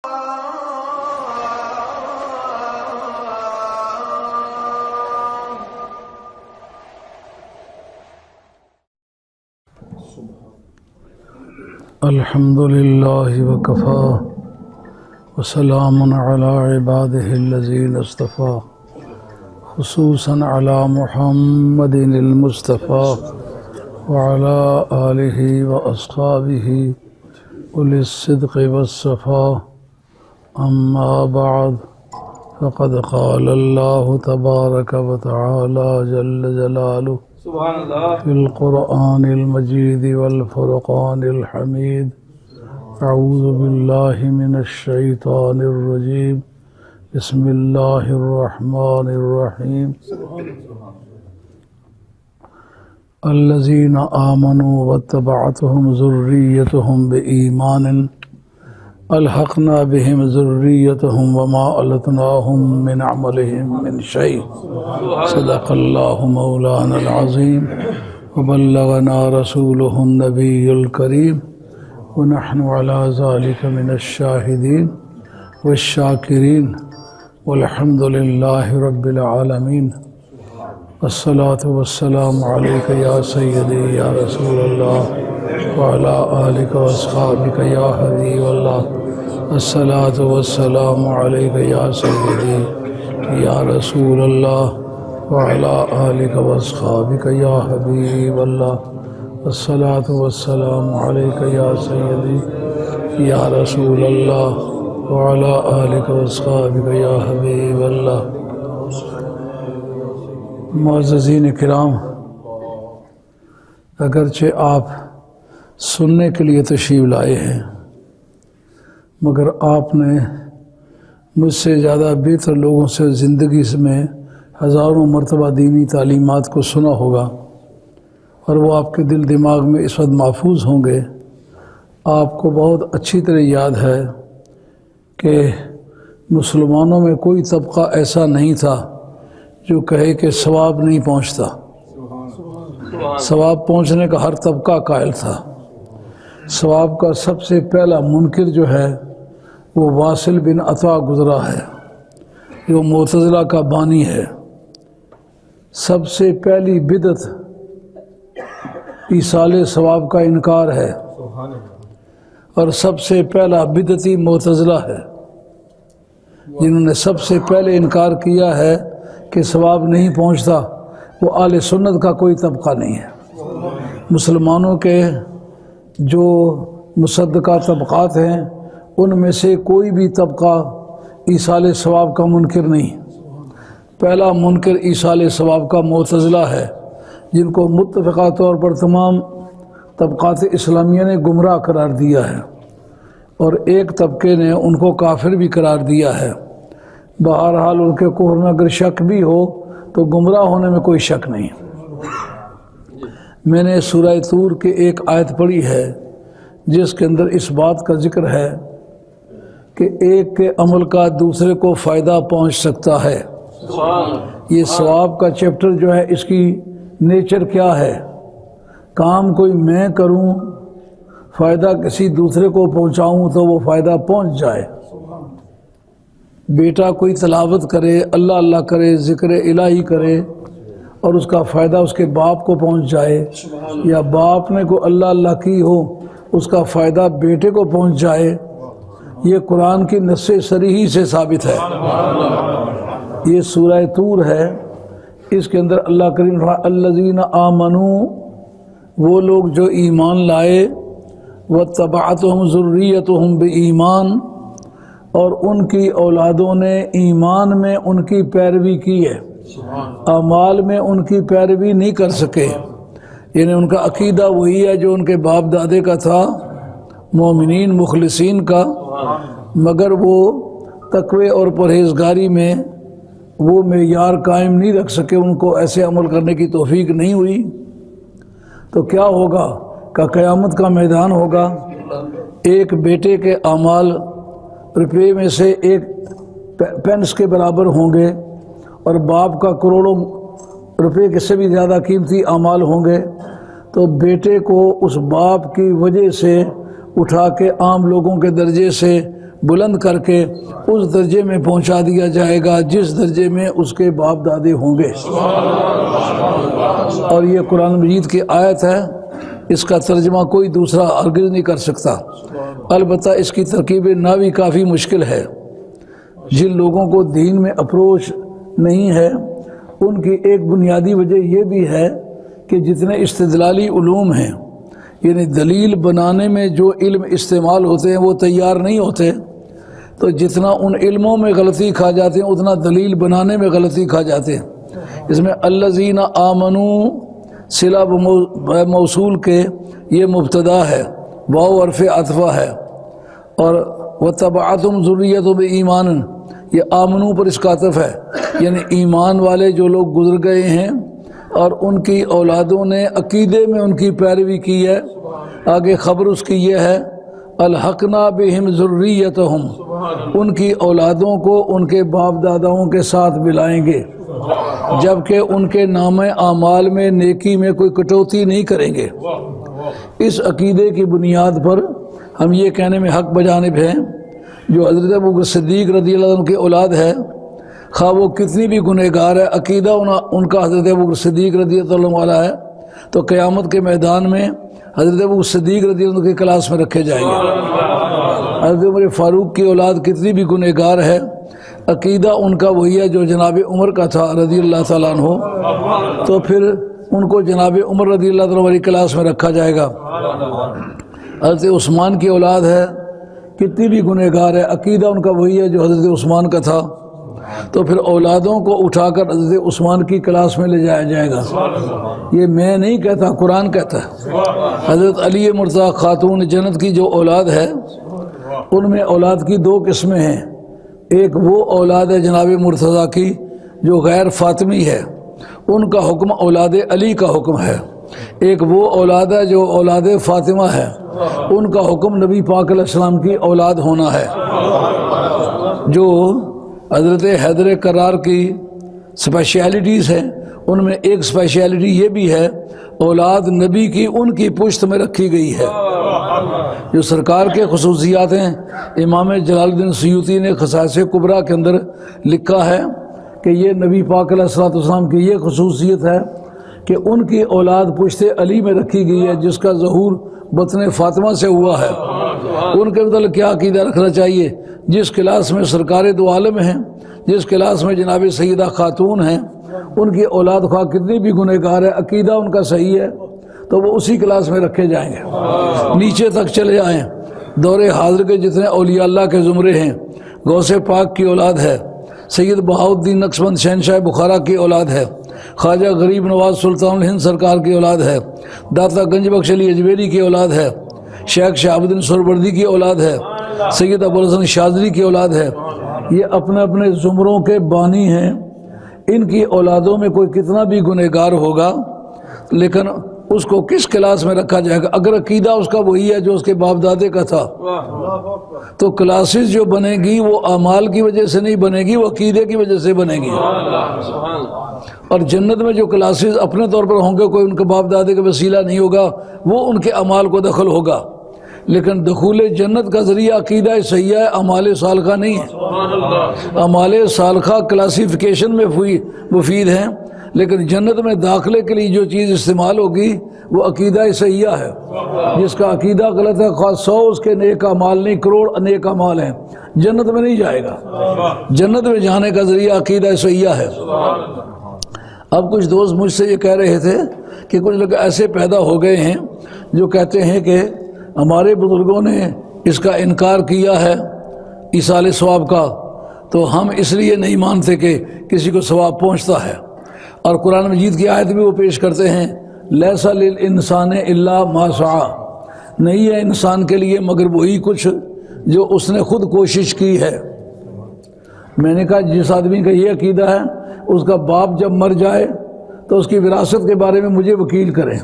الحمد لله وكفى وسلام على عباده الذين اصطفى خصوصا على محمد المصطفى وعلى آله وأصحابه أولي الصدق والصفاء أما بعد فقد قال الله تبارك وتعالى جل جلاله سبحان اللہ في القرآن المجيد والفرقان الحميد أعوذ بالله من الشيطان الرجيم بسم الله الرحمن الرحيم الذين آمنوا واتبعتهم ذريتهم بإيمان ألحقنا بهم ذريتهم وما ألتناهم من عملهم من شيء صدق الله مولانا العظيم وبلغنا رسوله النبي الكريم ونحن على ذلك من الشاهدين والشاكرين والحمد لله رب العالمين الصلاة والسلام عليك يا سيدي يا رسول الله وعلى آلك وأصحابك يا حبيب الله الصلاة والسلام عليك يا سيدي يا رسول الله وعلى آلك وأصحابك يا حبيب الله الصلاة والسلام عليك يا سيدي يا رسول الله وعلى آلك وأصحابك يا حبيب الله معززین کرام، اگرچہ آپ سننے کے لیے تشریف لائے ہیں مگر آپ نے مجھ سے زیادہ بہتر لوگوں سے زندگی میں ہزاروں مرتبہ دینی تعلیمات کو سنا ہوگا اور وہ آپ کے دل دماغ میں اس وقت محفوظ ہوں گے۔ آپ کو بہت اچھی طرح یاد ہے کہ مسلمانوں میں کوئی طبقہ ایسا نہیں تھا جو کہے کہ ثواب نہیں پہنچتا۔ ثواب پہنچنے کا ہر طبقہ قائل تھا۔ ثواب کا سب سے پہلا منکر جو ہے وہ واصل بن عطا گزرا ہے، جو معتزلہ کا بانی ہے۔ سب سے پہلی بدعت ایصال ثواب کا انکار ہے اور سب سے پہلا بدعتی معتزلہ ہے، جنہوں نے سب سے پہلے انکار کیا ہے کہ ثواب نہیں پہنچتا۔ وہ اہل سنت کا کوئی طبقہ نہیں ہے۔ مسلمانوں کے جو مصدقہ طبقات ہیں ان میں سے کوئی بھی طبقہ ایصال ثواب کا منکر نہیں۔ پہلا منکر ایصال ثواب کا معتزلہ ہے، جن کو متفقہ طور پر تمام طبقات اسلامیہ نے گمراہ قرار دیا ہے، اور ایک طبقے نے ان کو کافر بھی قرار دیا ہے۔ بہرحال ان کے کفر میں اگر شک بھی ہو تو گمراہ ہونے میں کوئی شک نہیں۔ میں نے سورہ طور کے ایک آیت پڑھی ہے جس کے اندر اس بات کا ذکر ہے کہ ایک کے عمل کا دوسرے کو فائدہ پہنچ سکتا ہے۔ یہ ثواب کا چیپٹر جو ہے اس کی نیچر کیا ہے؟ کام کوئی میں کروں، فائدہ کسی دوسرے کو پہنچاؤں تو وہ فائدہ پہنچ جائے۔ بیٹا کوئی تلاوت کرے، اللہ اللہ کرے، ذکر الہی کرے اور اس کا فائدہ اس کے باپ کو پہنچ جائے، یا باپ نے کوئی اللہ اللہ کی ہو اس کا فائدہ بیٹے کو پہنچ جائے، یہ قرآن کی نص صریح سے ثابت ہے۔ یہ سورہ طور ہے، اس کے اندر اللہ کریم الذین آمنوا، وہ لوگ جو ایمان لائے، واتبعتہم ذریتہم بایمان، اور ان کی اولادوں نے ایمان میں ان کی پیروی کی ہے، اعمال میں ان کی پیروی نہیں کر سکے، یعنی ان کا عقیدہ وہی ہے جو ان کے باپ دادے کا تھا، مومنین مخلصین کا، مگر وہ تقوی اور پرہیزگاری میں وہ معیار قائم نہیں رکھ سکے، ان کو ایسے عمل کرنے کی توفیق نہیں ہوئی۔ تو کیا ہوگا کہ قیامت کا میدان ہوگا، ایک بیٹے کے اعمال روپے میں سے ایک پینس کے برابر ہوں گے، اور باپ کا کروڑوں روپے کے سے بھی زیادہ قیمتی اعمال ہوں گے، تو بیٹے کو اس باپ کی وجہ سے اٹھا کے عام لوگوں کے درجے سے بلند کر کے اس درجے میں پہنچا دیا جائے گا جس درجے میں اس کے باپ دادے ہوں گے۔ اور یہ قرآن مجید کی آیت ہے، اس کا ترجمہ کوئی دوسرا ہرگز نہیں کر سکتا۔ البتہ اس کی ترکیب نحوی کافی مشکل ہے۔ جن لوگوں کو دین میں اپروچ نہیں ہے ان کی ایک بنیادی وجہ یہ بھی ہے کہ جتنے استدلالی علوم ہیں، یعنی دلیل بنانے میں جو علم استعمال ہوتے ہیں وہ تیار نہیں ہوتے، تو جتنا ان علموں میں غلطی کھا جاتے ہیں اتنا دلیل بنانے میں غلطی کھا جاتے ہیں۔ اس میں الذین آمنوا صلہ موصول کے یہ مبتدا ہے، واو حرف عطفہ ہے، اور وتبعتم ذریتہم بایمان یہ آمنو پر اس کا عطف ہے، یعنی ایمان والے جو لوگ گزر گئے ہیں اور ان کی اولادوں نے عقیدے میں ان کی پیروی کی ہے۔ آگے خبر اس کی یہ ہے الحقنا بہم ذریتہم، ان کی اولادوں کو ان کے باپ داداؤں کے ساتھ ملائیں گے، جبکہ ان کے نام اعمال میں نیکی میں کوئی کٹوتی نہیں کریں گے۔ اس عقیدے کی بنیاد پر ہم یہ کہنے میں حق بجانب ہیں جو حضرت ابوبکر صدیق رضی اللہ عنہ کی اولاد ہے، خواہ وہ کتنی بھی گنہگار ہے، عقیدہ ان کا حضرت ابوبکر صدیق رضی اللہ عنہ والا ہے، تو قیامت کے میدان میں حضرت ابوبکر صدیق رضی اللہ عنہ کی کلاس میں رکھے جائیں گے۔ حضرت عمر فاروق کی اولاد کتنی بھی گنہگار ہے، عقیدہ ان کا وہی ہے جو جناب عمر کا تھا رضی اللہ تعالیٰ عنہ، تو پھر ان کو جناب عمر رضی اللہ تعالیٰ والی کلاس میں رکھا جائے گا۔ حضرت عثمان کی اولاد ہے، کتنی بھی گنہگار ہے، عقیدہ ان کا وہی ہے جو حضرت عثمان کا تھا، تو پھر اولادوں کو اٹھا کر حضرت عثمان کی کلاس میں لے جایا جائے گا۔ یہ میں نہیں کہتا، قرآن کہتا ہے۔ حضرت علی مرتضیٰ خاتون جنت کی جو اولاد ہے ان میں اولاد کی دو قسمیں ہیں، ایک وہ اولاد ہے جناب مرتضیٰ کی جو غیر فاطمی ہے، ان کا حکم اولاد علی کا حکم ہے، ایک وہ اولاد ہے جو اولاد فاطمہ ہے، ان کا حکم نبی پاک علیہ السلام کی اولاد ہونا ہے۔ جو حضرت حیدر کرار کی اسپیشلٹیز ہیں ان میں ایک اسپیشلٹی یہ بھی ہے اولاد نبی کی ان کی پشت میں رکھی گئی ہے۔ جو سرکار کے خصوصیات ہیں، امام جلال الدین سیوطی نے خصائص کبریٰ کے اندر لکھا ہے کہ یہ نبی پاک علیہ السلام کی یہ خصوصیت ہے کہ ان کی اولاد پشت علی میں رکھی گئی ہے جس کا ظہور بطن فاطمہ سے ہوا ہے۔ ان کے مطلب کیا عقیدہ رکھنا چاہیے؟ جس کلاس میں سرکار دو عالم ہیں، جس کلاس میں جناب سیدہ خاتون ہیں، ان کی اولاد خواہ کتنی بھی گنہگار ہے، عقیدہ ان کا صحیح ہے تو وہ اسی کلاس میں رکھے جائیں گے۔ نیچے تک چلے آئیں، دور حاضر کے جتنے اولیاء اللہ کے زمرے ہیں، غوث پاک کی اولاد ہے، سید بہاؤالدین نقشبند شہنشاہ بخارا کی اولاد ہے، خواجہ غریب نواز سلطان الہند سرکار کی اولاد ہے، داتا گنج بخش علی اجمیری کی اولاد ہے، شیخ شہاب الدین سہروردی کی اولاد ہے، سید ابوالحسن شاذلی کی اولاد ہے۔ یہ اپنے اپنے زمروں کے بانی ہیں، ان کی اولادوں میں کوئی کتنا بھی گنہگار ہوگا لیکن اس کو کس کلاس میں رکھا جائے گا؟ اگر عقیدہ اس کا وہی ہے جو اس کے باپ دادے کا تھا تو کلاسز جو بنے گی وہ اعمال کی وجہ سے نہیں بنے گی، وہ عقیدے کی وجہ سے بنے گی۔ اور جنت میں جو کلاسز اپنے طور پر ہوں گے، کوئی ان کے باپ دادے کا وسیلہ نہیں ہوگا، وہ ان کے اعمال کو دخل ہوگا، لیکن دخول جنت کا ذریعہ عقیدہ صحیحہ ہے، اعمال صالحہ نہیں ہے۔ اعمال صالحہ کلاسیفیکیشن میں مفید ہیں، لیکن جنت میں داخلے کے لیے جو چیز استعمال ہوگی وہ عقیدہ صحیحہ ہے۔ جس کا عقیدہ غلط ہے، خاص 100 اس کے نیک اعمال نہیں، کروڑ نیک اعمال ہیں، جنت میں نہیں جائے گا۔ جنت میں جانے کا ذریعہ عقیدہ صحیحہ ہے۔ اب کچھ دوست مجھ سے یہ کہہ رہے تھے کہ کچھ لوگ ایسے پیدا ہو گئے ہیں جو کہتے ہیں کہ ہمارے بزرگوں نے اس کا انکار کیا ہے ایصال ثواب کا، تو ہم اس لیے نہیں مانتے کہ کسی کو ثواب پہنچتا ہے۔ اور قرآن مجید کی آیت بھی وہ پیش کرتے ہیں لیس للانسان الا ما سعی، نہیں ہے انسان کے لیے مگر وہی کچھ جو اس نے خود کوشش کی ہے۔ میں نے کہا جس آدمی کا یہ عقیدہ ہے اس کا باپ جب مر جائے تو اس کی وراثت کے بارے میں مجھے وکیل کریں،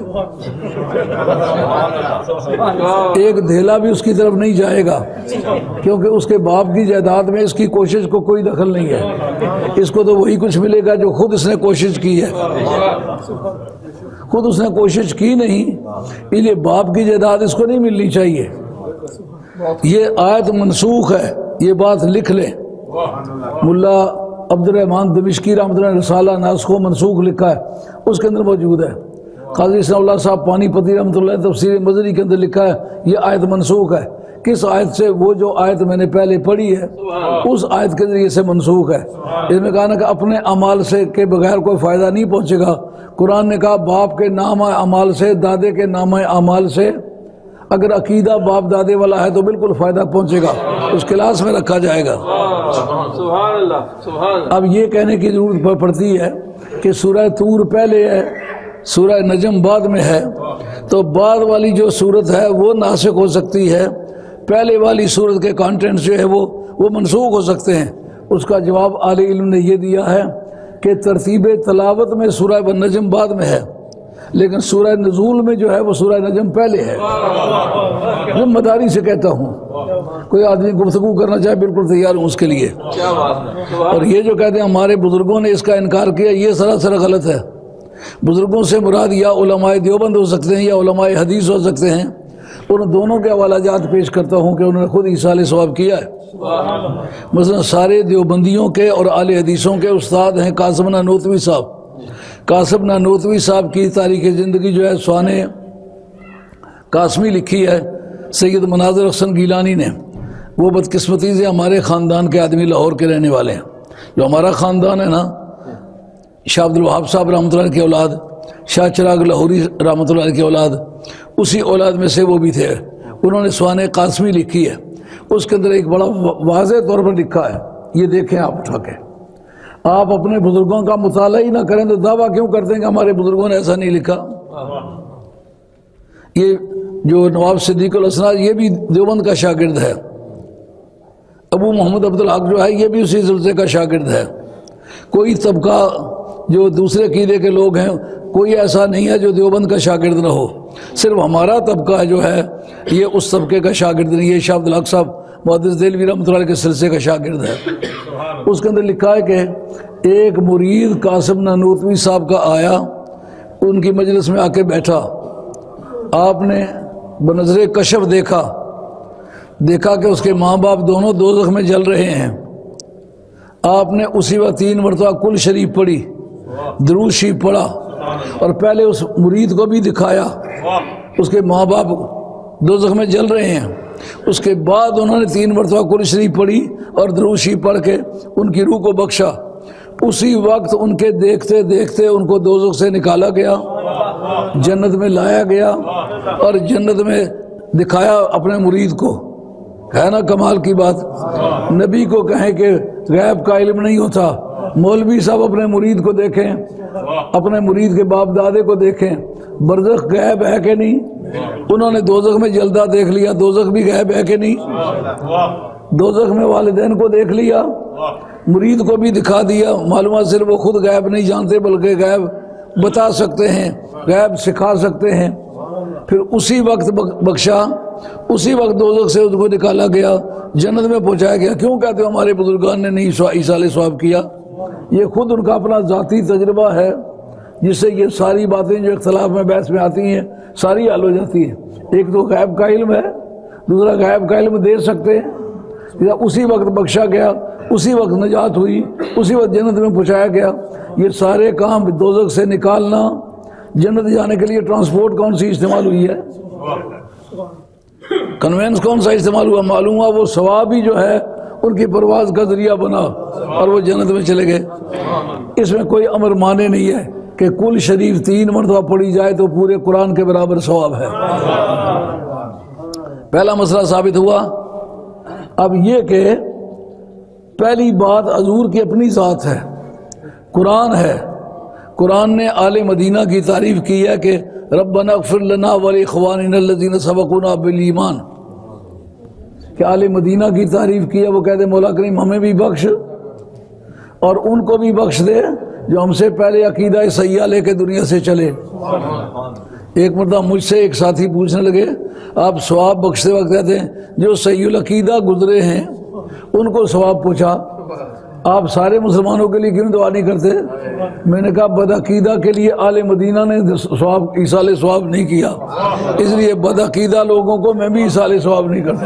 ایک دھیلا بھی اس کی طرف نہیں جائے گا، کیونکہ اس کے باپ کی جائیداد میں اس کی کوشش کو کوئی دخل نہیں ہے۔ اس کو تو وہی کچھ ملے گا جو خود اس نے کوشش کی ہے، خود اس نے کوشش کی نہیں، اس لیے باپ کی جائیداد اس کو نہیں ملنی چاہیے۔ یہ آیت منسوخ ہے، یہ بات لکھ لیں، ملا عبد الرحمن دمشقی رحمۃ اللہ نے رسالہ ناسخ و منسوخ لکھا ہے، اس کے اندر موجود ہے۔ قاضی ثناء اللہ صاحب پانی پتی رحمۃ اللہ نے تفسیر مظہری کے اندر لکھا ہے یہ آیت منسوخ ہے۔ کس آیت سے؟ وہ جو آیت میں نے پہلے پڑھی ہے اس آیت کے ذریعے سے منسوخ ہے۔ اس میں کہا نا کہ اپنے اعمال سے کے بغیر کوئی فائدہ نہیں پہنچے گا۔ قرآن نے کہا باپ کے نام اعمال سے، دادے کے نام اعمال سے، اگر عقیدہ باپ دادے والا ہے تو بالکل فائدہ پہنچے گا، اس کلاس میں رکھا جائے گا۔ سبحان اللہ سبحان اللہ۔ اب یہ کہنے کی ضرورت پڑتی ہے کہ سورہ طور پہلے ہے، سورہ نجم بعد میں ہے، تو بعد والی جو صورت ہے وہ ناسخ ہو سکتی ہے، پہلے والی صورت کے کانٹینٹ جو ہے وہ منسوخ ہو سکتے ہیں۔ اس کا جواب اہل علم نے یہ دیا ہے کہ ترتیب تلاوت میں سورہ نجم بعد میں ہے، لیکن سورہ نزول میں جو ہے وہ سورہ نجم پہلے ہے۔ میں مداری سے کہتا ہوں، کوئی آدمی گفتگو کرنا چاہے بالکل تیار ہوں اس کے لیے۔ کیا بات ہے۔ اور یہ جو کہتے ہیں ہمارے بزرگوں نے اس کا انکار کیا، یہ سراسر غلط ہے۔ بزرگوں سے مراد یا علماء دیوبند ہو سکتے ہیں یا علماء حدیث ہو سکتے ہیں، ان دونوں کے حوالہ جات پیش کرتا ہوں کہ انہوں نے خود ایصال ثواب کیا ہے۔ مثلا سارے دیوبندیوں کے اور اہل حدیثوں کے استاد ہیں قاسم نانوتوی صاحب۔ قاسم نانوتوی صاحب کی تاریخ زندگی جو ہے سوانح قاسمی لکھی ہے سید مناظر حسن گیلانی نے۔ وہ بدقسمتی سے ہمارے خاندان کے آدمی لاہور کے رہنے والے ہیں۔ جو ہمارا خاندان ہے نا، شاہ عبد الوہاب صاحب رحمۃ اللہ کی اولاد، شاہ چراغ لاہوری رحمۃ اللہ کی اولاد، اسی اولاد میں سے وہ بھی تھے۔ انہوں نے سوانح قاسمی لکھی ہے، اس کے اندر ایک بڑا واضح طور پر لکھا ہے، یہ دیکھیں آپ اٹھا کے۔ آپ اپنے بزرگوں کا مطالعہ ہی نہ کریں تو دعویٰ کیوں کرتے ہیں کہ ہمارے بزرگوں نے ایسا نہیں لکھا؟ یہ جو نواب صدیق الاسرار یہ بھی دیوبند کا شاگرد ہے، ابو محمد عبد الحق جو ہے یہ بھی اسی سلسلے کا شاگرد ہے۔ کوئی طبقہ جو دوسرے عقیدے کے لوگ ہیں کوئی ایسا نہیں ہے جو دیوبند کا شاگرد نہ ہو، صرف ہمارا طبقہ جو ہے یہ اس طبقے کا شاگرد نہیں ہے۔ شاہ عبد الحق صاحب محدث دہلوی رحمۃ اللہ کے سلسلے کا شاگرد ہے۔ اس کے اندر لکھا ہے کہ ایک مرید قاسم نانوتوی صاحب کا آیا، ان کی مجلس میں آ کے بیٹھا، آپ نے بنظر کشف دیکھا کہ اس کے ماں باپ دونوں دوزخ میں جل رہے ہیں۔ آپ نے اسی وقت 3 مرتبہ کل شریف پڑھی، درود شریف پڑھا، اور پہلے اس مرید کو بھی دکھایا اس کے ماں باپ دوزخ میں جل رہے ہیں۔ اس کے بعد انہوں نے 3 مرتبہ کل شریف پڑھی اور درود شریف پڑھ کے ان کی روح کو بخشا۔ اسی وقت ان کے دیکھتے دیکھتے ان کو دوزخ سے نکالا گیا، جنت میں لایا گیا، اور جنت میں دکھایا اپنے مرید کو۔ ہے نا کمال کی بات؟ نبی کو کہیں کہ غیب کا علم نہیں ہوتا، مولوی صاحب اپنے مرید کو دیکھیں، اپنے مرید کے باپ دادے کو دیکھیں، برزخ غیب ہے کہ نہیں؟ انہوں نے دوزخ میں جلدہ دیکھ لیا، دوزخ بھی غیب ہے کہ نہیں؟ دوزخ میں والدین کو دیکھ لیا، مرید کو بھی دکھا دیا۔ معلومات صرف وہ خود غیب نہیں جانتے بلکہ غیب بتا سکتے ہیں، غیب سکھا سکتے ہیں۔ پھر اسی وقت بخشا، اسی وقت دوزخ سے اس کو نکالا گیا، جنت میں پہنچایا گیا۔ کیوں کہتے ہو ہمارے بزرگان نے نہیں ایصال ثواب کیا؟ یہ خود ان کا اپنا ذاتی تجربہ ہے، جس سے یہ ساری باتیں جو اختلاف میں بحث میں آتی ہیں ساری حل ہو جاتی ہیں۔ ایک تو غیب کا علم ہے، دوسرا غیب کا علم دے سکتے ہیں۔ اسی وقت بخشا گیا، اسی وقت نجات ہوئی، اسی وقت جنت میں پہنچایا گیا۔ یہ سارے کام دوزخ سے نکالنا، جنت جانے کے لیے ٹرانسپورٹ کون سی استعمال ہوئی ہے؟ کنوینس کون سا استعمال ہوا؟ معلوم ہوا وہ ثواب ہی جو ہے ان کی پرواز کا ذریعہ بنا اور وہ جنت میں چلے گئے۔ اس میں کوئی امر مانے نہیں ہے کہ کل شریف 3 مرتبہ پڑھی جائے تو پورے قرآن کے برابر ثواب ہے۔ پہلا مسئلہ ثابت ہوا۔ اب یہ کہ پہلی بات حضور کی اپنی ذات ہے، قرآن ہے۔ قرآن نے آل مدینہ کی تعریف کی ہے کہ ربنا اغفر لنا ولاخواننا الذین سبقونا بالایمان، کہ آل مدینہ کی تعریف کی ہے۔ وہ کہتے ہیں مولا کریم ہمیں بھی بخش اور ان کو بھی بخش دے جو ہم سے پہلے عقیدہ صحیحہ لے کے دنیا سے چلے۔ ایک مرتبہ مجھ سے ایک ساتھی پوچھنے لگے، آپ ثواب بخشتے وقت کہتے ہیں جو صحیح العقیدہ گزرے ہیں ان کو ثواب پوچھا، آپ سارے مسلمانوں کے لیے کیوں دعا نہیں کرتے؟ میں نے کہا بدعقیدہ کے لیے آل مدینہ نے ثواب ایصال ثواب نہیں کیا، اس لیے بدعقیدہ لوگوں کو میں بھی ایصال ثواب نہیں کرتا۔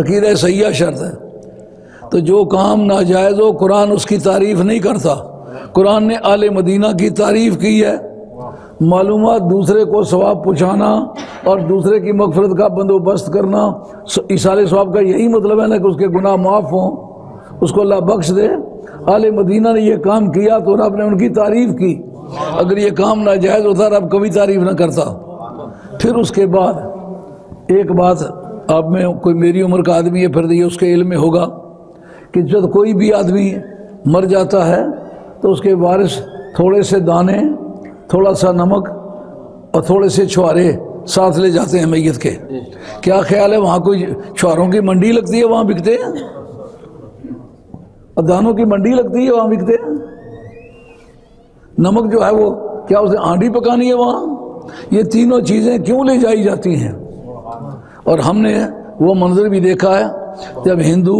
عقیدہ صحیحہ شرط ہے۔ تو جو کام ناجائز ہو قرآن اس کی تعریف نہیں کرتا، قرآن نے آل مدینہ کی تعریف کی ہے۔ معلومات دوسرے کو ثواب پہنچانا اور دوسرے کی مغفرت کا بندوبست کرنا، ایصال ثواب کا یہی مطلب ہے نا کہ اس کے گناہ معاف ہوں، اس کو اللہ بخش دے۔ آل مدینہ نے یہ کام کیا تو رب نے ان کی تعریف کی، اگر یہ کام ناجائز ہوتا رب کبھی تعریف نہ کرتا۔ پھر اس کے بعد ایک بات آپ میں کوئی میری عمر کا آدمی ہے پھر یہ اس کے علم میں ہوگا کہ جب کوئی بھی آدمی مر جاتا ہے تو اس کے وارث تھوڑے سے دانے، تھوڑا سا نمک اور تھوڑے سے چھوارے ساتھ لے جاتے ہیں میت کے۔ کیا خیال ہے وہاں کوئی چھواروں کی منڈی لگتی ہے وہاں بکتے ہیں، اور دانوں کی منڈی لگتی ہے وہاں بکتے ہیں؟ نمک جو ہے وہ کیا اسے آنڈی پکانی ہے وہاں؟ یہ تینوں چیزیں کیوں لے جائی جاتی ہیں؟ اور ہم نے وہ منظر بھی دیکھا ہے جب ہندو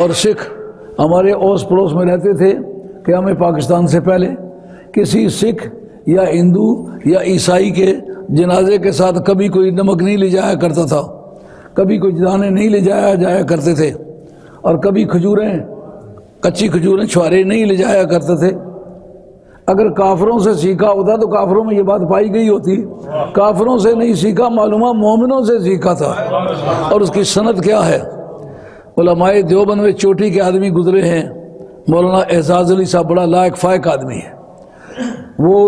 اور سکھ ہمارے اوس پڑوس میں رہتے تھے کہ ہمیں پاکستان سے پہلے کسی سکھ یا ہندو یا عیسائی کے جنازے کے ساتھ کبھی کوئی نمک نہیں لے جایا کرتا تھا، کبھی کوئی دانے نہیں لے جایا کرتے تھے، اور کبھی کھجوریں، کچی کھجوریں، چھوارے نہیں لے جایا کرتے تھے۔ اگر کافروں سے سیکھا ہوتا تو کافروں میں یہ بات پائی گئی ہوتی، کافروں سے نہیں سیکھا، معلومہ مومنوں سے سیکھا تھا۔ اور اس کی سند کیا ہے؟ علماء دیوبند میں چوٹی کے آدمی گزرے ہیں، مولانا اعزاز علی صاحب بڑا لائق فائق آدمی ہے، وہ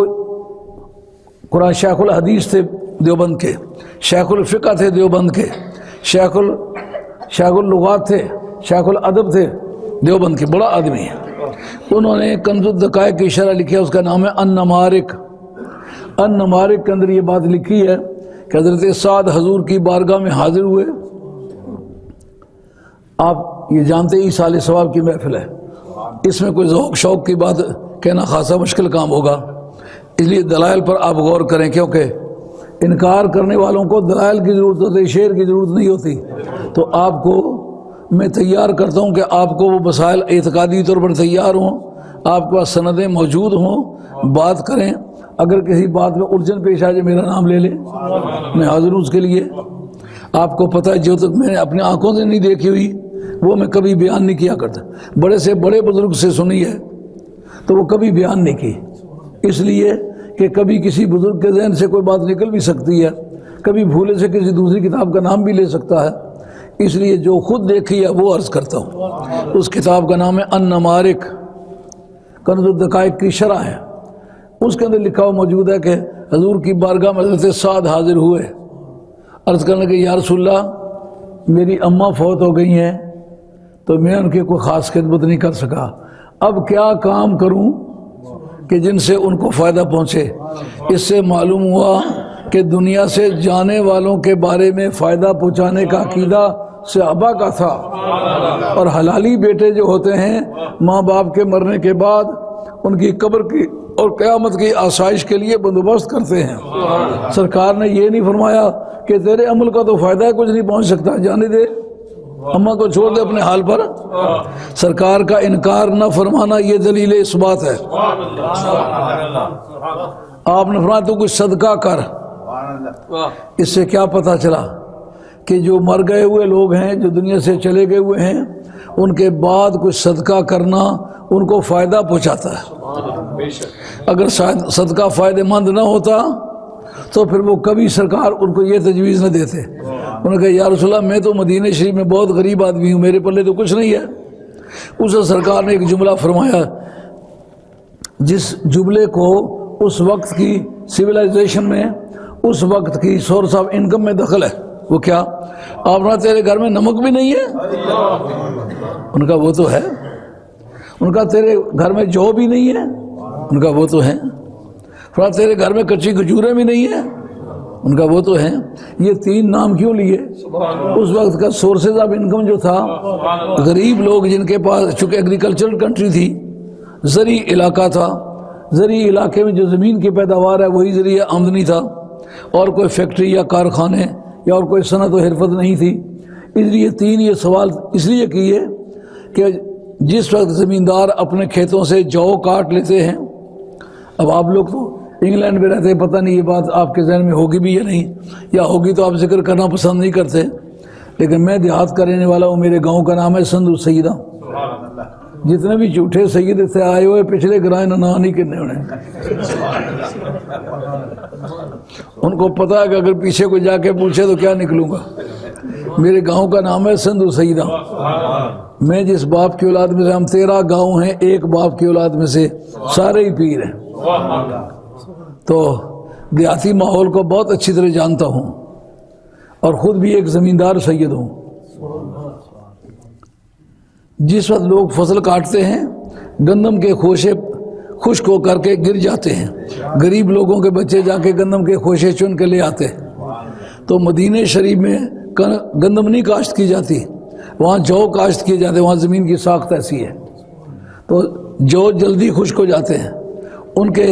قرآن شیخ الحدیث تھے دیوبند کے، شیخ الفقہ تھے دیوبند کے، شیخ اللغات تھے، شیخ الادب تھے دیوبند کے، بڑا آدمی ہے۔ انہوں نے کنز الدقائق کی شرح لکھی ہے، اس کا نام ہے النمارق۔ النمارق کے اندر یہ بات لکھی ہے کہ حضرت سعد حضور کی بارگاہ میں حاضر ہوئے۔ آپ یہ جانتے ہی ایصال ثواب کی محفل ہے، اس میں کوئی ذوق شوق کی بات کہنا خاصا مشکل کام ہوگا، اس لیے دلائل پر آپ غور کریں، کیونکہ انکار کرنے والوں کو دلائل کی ضرورت ہوتی ہے، شعر کی ضرورت نہیں ہوتی۔ تو آپ کو میں تیار کرتا ہوں کہ آپ کو وہ مسائل اعتقادی طور پر تیار ہوں، آپ کے پاس سندیں موجود ہوں، بات کریں۔ اگر کسی بات میں الجھن پیش آ جائے میرا نام لے لیں، میں حاضر ہوں اس کے لیے۔ آپ کو پتہ ہے جو تک میں نے اپنی آنکھوں سے نہیں دیکھی ہوئی وہ میں کبھی بیان نہیں کیا کرتا، بڑے سے بڑے بزرگ سے سنی ہے تو وہ کبھی بیان نہیں کی، اس لیے کہ کبھی کسی بزرگ کے ذہن سے کوئی بات نکل بھی سکتی ہے، کبھی بھولے سے کسی دوسری کتاب کا نام بھی لے سکتا ہے، اس لیے جو خود دیکھی ہے وہ عرض کرتا ہوں۔ اس کتاب کا نام ہے النمارق، کنز الدقائق کی شرح ہے، اس کے اندر لکھا ہوا موجود ہے کہ حضور کی بارگاہ میں حضرت سعد حاضر ہوئے، عرض کرنے کہ یا رسول اللہ میری اماں فوت ہو گئی ہیں تو میں ان کی کوئی خاص خدمت نہیں کر سکا، اب کیا کام کروں کہ جن سے ان کو فائدہ پہنچے؟ اس سے معلوم ہوا کہ دنیا سے جانے والوں کے بارے میں فائدہ پہنچانے کا عقیدہ صحابہ کا تھا، اور حلالی بیٹے جو ہوتے ہیں ماں باپ کے مرنے کے بعد ان کی قبر کی اور قیامت کی آسائش کے لیے بندوبست کرتے ہیں۔ سرکار نے یہ نہیں فرمایا کہ تیرے عمل کا تو فائدہ ہے، کچھ نہیں پہنچ سکتا، جانے دے، اماں کو چھوڑ دے اپنے حال پر۔ سرکار کا انکار نہ فرمانا یہ دلیل اثبات ہے۔ آپ نے فرمایا تو کوئی صدقہ کر، اس سے کیا پتہ چلا کہ جو مر گئے ہوئے لوگ ہیں، جو دنیا سے چلے گئے ہوئے ہیں، ان کے بعد کچھ صدقہ کرنا ان کو فائدہ پہنچاتا ہے۔ اگر صدقہ فائدہ مند نہ ہوتا تو پھر وہ کبھی سرکار ان کو یہ تجویز نہ دیتے۔ انہوں نے کہا یا رسول اللہ میں تو مدینہ شریف میں بہت غریب آدمی ہوں، میرے پلے تو کچھ نہیں ہے۔ اس سے سرکار نے ایک جملہ فرمایا، جس جملے کو اس وقت کی سویلائزیشن میں، اس وقت کی سورس آف انکم میں دخل ہے۔ وہ کیا؟ آپ نے تیرے گھر میں نمک بھی نہیں ہے؟ ان کا وہ تو ہے۔ ان کا تیرے گھر میں جو بھی نہیں ہے؟ ان کا وہ تو ہے۔ فرمایا تیرے گھر میں کچی کھجوریں بھی نہیں ہیں؟ ان کا وہ تو ہے۔ یہ تین نام کیوں لیے؟ اس وقت کا سورسز آف انکم جو تھا، غریب لوگ جن کے پاس، چونکہ ایگریکلچرل کنٹری تھی، زرعی علاقہ تھا، زرعی علاقے میں جو زمین کی پیداوار ہے وہی ذریعہ آمدنی تھا، اور کوئی فیکٹری یا کارخانے یا اور کوئی صنعت و حرفت نہیں تھی۔ اس لیے تین یہ سوال اس لیے کیے کہ جس وقت زمیندار اپنے کھیتوں سے جو کاٹ لیتے ہیں، اب آپ لوگ تو انگلینڈ میں رہتے ہیں، پتہ نہیں یہ بات آپ کے ذہن میں ہوگی بھی یا نہیں، یا ہوگی تو آپ ذکر کرنا پسند نہیں کرتے، لیکن میں دیہات کا رہنے والا ہوں، میرے گاؤں کا نام ہے سندھ سیدہ۔ جتنے بھی جھوٹے سید سے آئے ہوئے پچھلے گرائے نہ نہیں کرنے انہیں، ان کو پتا ہے کہ اگر پیچھے کوئی جا کے پوچھے تو کیا نکلوں گا۔ میرے گاؤں کا نام ہے سندھ سیدہ۔ میں جس باپ کی اولاد میں سے، ہم 13 گاؤں ہیں، ایک باپ کی اولاد میں سے سارے ہی پیر ہیں، تو دیہاتی ماحول کو بہت اچھی طرح جانتا ہوں، اور خود بھی ایک زمیندار سید ہوں۔ جس وقت لوگ فصل کاٹتے ہیں، گندم کے خوشے خشک ہو کر کے گر جاتے ہیں، غریب لوگوں کے بچے جا کے گندم کے خوشے چن کے لے آتے ہیں، تو مدینہ شریف میں گندم نہیں کاشت کی جاتی، وہاں جو کاشت کیے جاتے ہیں، وہاں زمین کی ساخت ایسی ہے، تو جو جلدی خشک ہو جاتے ہیں، ان کے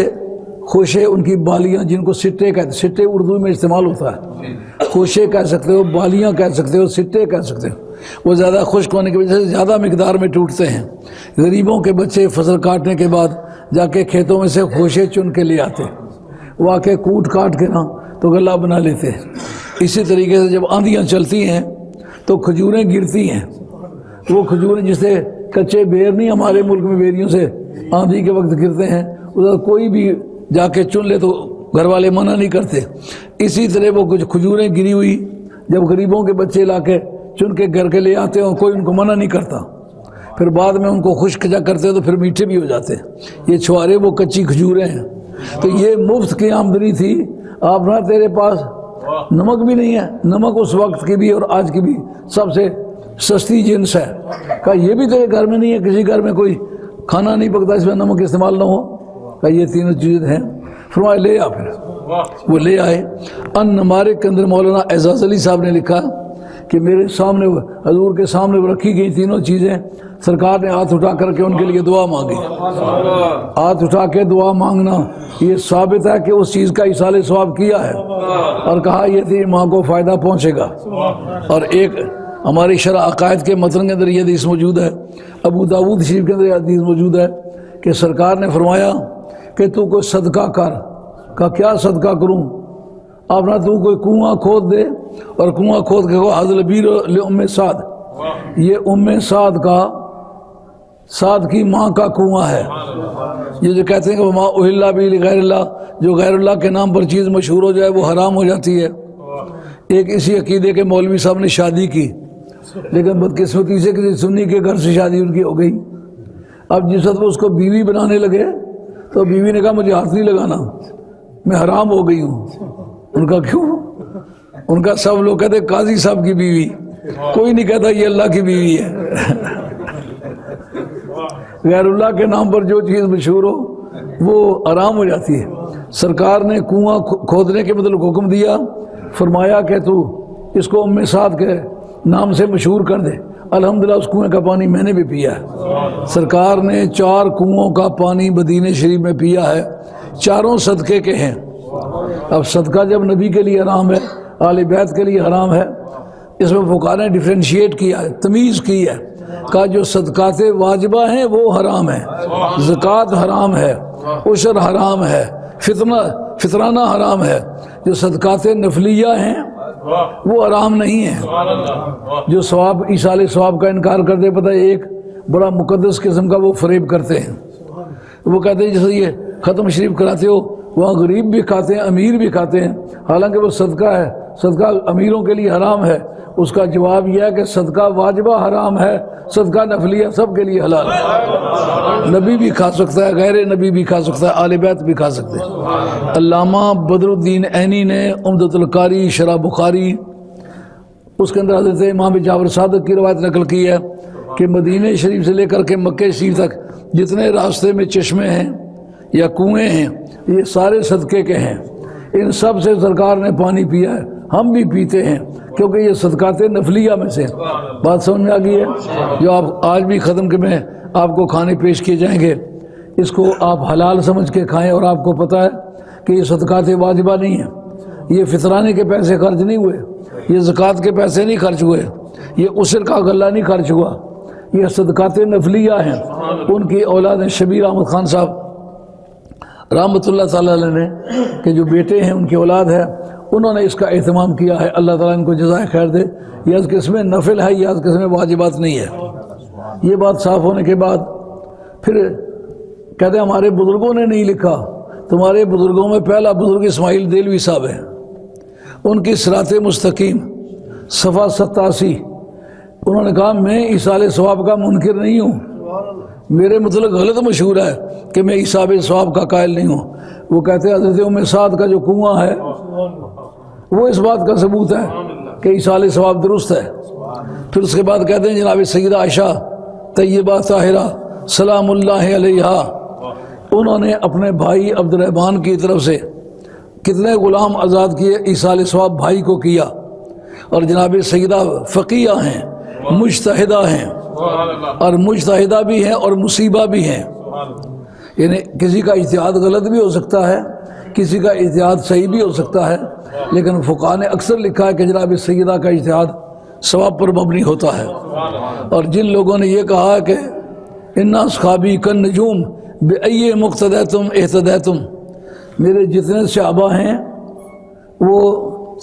خوشے، ان کی بالیاں، جن کو سٹے کہتے ہیں، سٹے اردو میں استعمال ہوتا ہے، خوشے کہہ سکتے ہو، بالیاں کہہ سکتے ہو، سٹے کہہ سکتے ہو، وہ زیادہ خشک ہونے کی وجہ سے زیادہ مقدار میں ٹوٹتے ہیں۔ غریبوں کے بچے فصل کاٹنے کے بعد جا کے کھیتوں میں سے خوشے چن کے لے آتے، وہ آ کے کوٹ کاٹ کے نا تو غلہ بنا لیتے۔ اسی طریقے سے جب آندھیاں چلتی ہیں تو کھجوریں گرتی ہیں، وہ کھجوریں جسے کچے بیر نہیں ہمارے ملک میں بیریوں سے آندھی کے وقت گرتے ہیں، ادھر کوئی بھی جا کے چن لے تو گھر والے منع نہیں کرتے۔ اسی طرح وہ کچھ کھجوریں گری ہوئی جب غریبوں کے بچے لا کے چن کے گھر کے لے آتے ہیں، کوئی ان کو منع نہیں کرتا، پھر بعد میں ان کو خشک جا کرتے تو پھر میٹھے بھی ہو جاتے ہیں۔ یہ چھوارے وہ کچی کھجوریں ہیں، تو یہ مفت کی آمدنی تھی۔ آپ نہ تیرے پاس نمک بھی نہیں ہے، نمک اس وقت کی بھی اور آج کی بھی سب سے سستی جنس ہے، کہا یہ بھی تیرے گھر میں نہیں ہے، کسی گھر میں کوئی کھانا نہیں پکتا اس میں نمک استعمال نہ ہو، کہا یہ تینوں چیزیں ہیں۔ فرمایا لے آ، پھر وہ لے آئے۔ ان نمارک کے اندر مولانا اعزاز علی صاحب نے لکھا کہ میرے سامنے حضور کے سامنے وہ رکھی گئی تینوں چیزیں، سرکار نے ہاتھ اٹھا کر کے ان کے لیے دعا مانگی۔ ہاتھ اٹھا کے دعا مانگنا یہ ثابت ہے کہ اس چیز کا ایصال ثواب کیا ہے، اور کہا یہ تیری ماں کو فائدہ پہنچے گا۔ اور ایک ہماری شرح عقائد کے متن کے اندر یہ حدیث موجود ہے، ابو داؤد شریف کے اندر یہ حدیث موجود ہے کہ سرکار نے فرمایا کہ تو کوئی صدقہ کر۔ کہا کیا صدقہ کروں؟ آپ نہ تو کوئی کنواں کھود دے، اور کنواں کھود کے حضل بیر ام سعد، یہ ام سعد کا، سعد کی ماں کا کنواں ہے۔ یہ جو کہتے ہیں کہ وما اہل بھی لغیر اللہ، جو غیر اللہ کے نام پر چیز مشہور ہو جائے وہ حرام ہو جاتی ہے۔ ایک اسی عقیدے کے مولوی صاحب نے شادی کی، لیکن بدقسمتی سے کسی سنی کے گھر سے شادی ان کی ہو گئی۔ اب جس وقت وہ اس کو بیوی بنانے لگے تو بیوی نے کہا مجھے ہاتھ نہیں لگانا، میں حرام ہو گئی ہوں۔ ان کا کیوں؟ ان کا سب لوگ کہتے قاضی صاحب کی بیوی، کوئی نہیں کہتا یہ اللہ کی بیوی ہے۔ غیر اللہ کے نام پر جو چیز مشہور ہو وہ حرام ہو جاتی ہے۔ سرکار نے کنواں کھودنے کے مطلب حکم دیا، فرمایا کہ تو اس کو ام سعد کے نام سے مشہور کر دے۔ الحمدللہ اس کنویں کا پانی میں نے بھی پیا ہے۔ سرکار نے 4 کنووں کا پانی مدینہ شریف میں پیا ہے، چاروں صدقے کے ہیں۔ اب صدقہ جب نبی کے لیے حرام ہے، آل بیت کے لیے حرام ہے، اس میں فقہاء نے ڈیفرینشیٹ کیا ہے، تمیز کی ہے، کہا جو صدقات واجبہ ہیں وہ حرام ہے، زکوٰۃ حرام ہے، عشر حرام ہے، فطرانہ حرام ہے۔ جو صدقات نفلیہ ہیں وہ حرام نہیں ہیں۔ جو ثواب، ایصال ثواب کا انکار کرتے، پتہ ہے ایک بڑا مقدس قسم کا وہ فریب کرتے ہیں، وہ کہتے ہیں جیسے یہ ختم شریف کراتے ہو وہاں غریب بھی کھاتے ہیں، امیر بھی کھاتے ہیں، حالانکہ وہ صدقہ ہے، صدقہ امیروں کے لیے حرام ہے۔ اس کا جواب یہ ہے کہ صدقہ واجبہ حرام ہے، صدقہ نفلیہ سب کے لیے حلال ہے۔ نبی بھی کھا سکتا ہے، غیر نبی بھی کھا سکتا ہے، آل بیت بھی کھا سکتے ہیں۔ علامہ بدر الدین عینی نے عمدۃ القاری شرح بخاری، اس کے اندر حضرت امام جعفر صادق کی روایت نقل کی ہے کہ مدینہ شریف سے لے کر کے مکہ شریف تک جتنے راستے میں چشمے ہیں یا کنویں ہیں یہ سارے صدقے کے ہیں، ان سب سے سرکار نے پانی پیا ہے، ہم بھی پیتے ہیں کیونکہ یہ صدقات نفلیہ میں سے۔ بات سمجھ میں آ گئی ہے؟ جو آپ آج بھی ختم کے میں آپ کو کھانے پیش کیے جائیں گے، اس کو آپ حلال سمجھ کے کھائیں، اور آپ کو پتہ ہے کہ یہ صدقات واجبہ نہیں ہیں، یہ فطرانے کے پیسے خرچ نہیں ہوئے، یہ زکوٰۃ کے پیسے نہیں خرچ ہوئے، یہ عشر کا غلہ نہیں خرچ ہوا، یہ صدقات نفلیہ ہیں۔ ان کی اولاد شبیر احمد خان صاحب رحمۃ اللہ تعالیٰ علیہ نے کہ جو بیٹے ہیں ان کی اولاد ہے انہوں نے اس کا اہتمام کیا ہے، اللہ تعالیٰ ان کو جزائے خیر دے۔ یہ از قسم نفل ہے، یہ از قسم واجبات نہیں ہے۔ یہ بات صاف ہونے کے بعد پھر کہتے ہیں ہمارے بزرگوں نے نہیں لکھا، تمہارے بزرگوں میں پہلا بزرگ اسماعیل دہلوی صاحب ہیں، ان کی صراط مستقیم صفحہ 87 انہوں نے کہا میں ایصال ثواب کا منکر نہیں ہوں، میرے متعلق غلط مشہور ہے کہ میں ایصال ثواب کا قائل نہیں ہوں۔ وہ کہتے ہیں حضرت ام سعد کا جو کنواں ہے وہ اس بات کا ثبوت ہے کہ ایصال ثواب درست ہے۔ پھر اس کے بعد کہتے ہیں جناب سیدہ عائشہ طیبہ طاہرہ سلام اللہ علیہا، انہوں نے اپنے بھائی عبد الرحمن کی طرف سے کتنے غلام آزاد کیے، ایصال ثواب بھائی کو کیا۔ اور جناب سیدہ فقیہ ہیں، مجتہدہ ہیں، اور مجتہدہ بھی ہیں اور مصیبہ بھی ہیں، یعنی کسی کا اجتہاد غلط بھی ہو سکتا ہے، کسی کا اجتہاد صحیح بھی ہو سکتا ہے، لیکن فقہاء نے اکثر لکھا ہے کہ جناب سیدہ کا اجتہاد ثواب پر مبنی ہوتا ہے۔ اور جن لوگوں نے یہ کہا کہ انا اصحابی کالنجوم بأی مقتدیتم اہتدیتم، میرے جتنے صحابہ ہیں وہ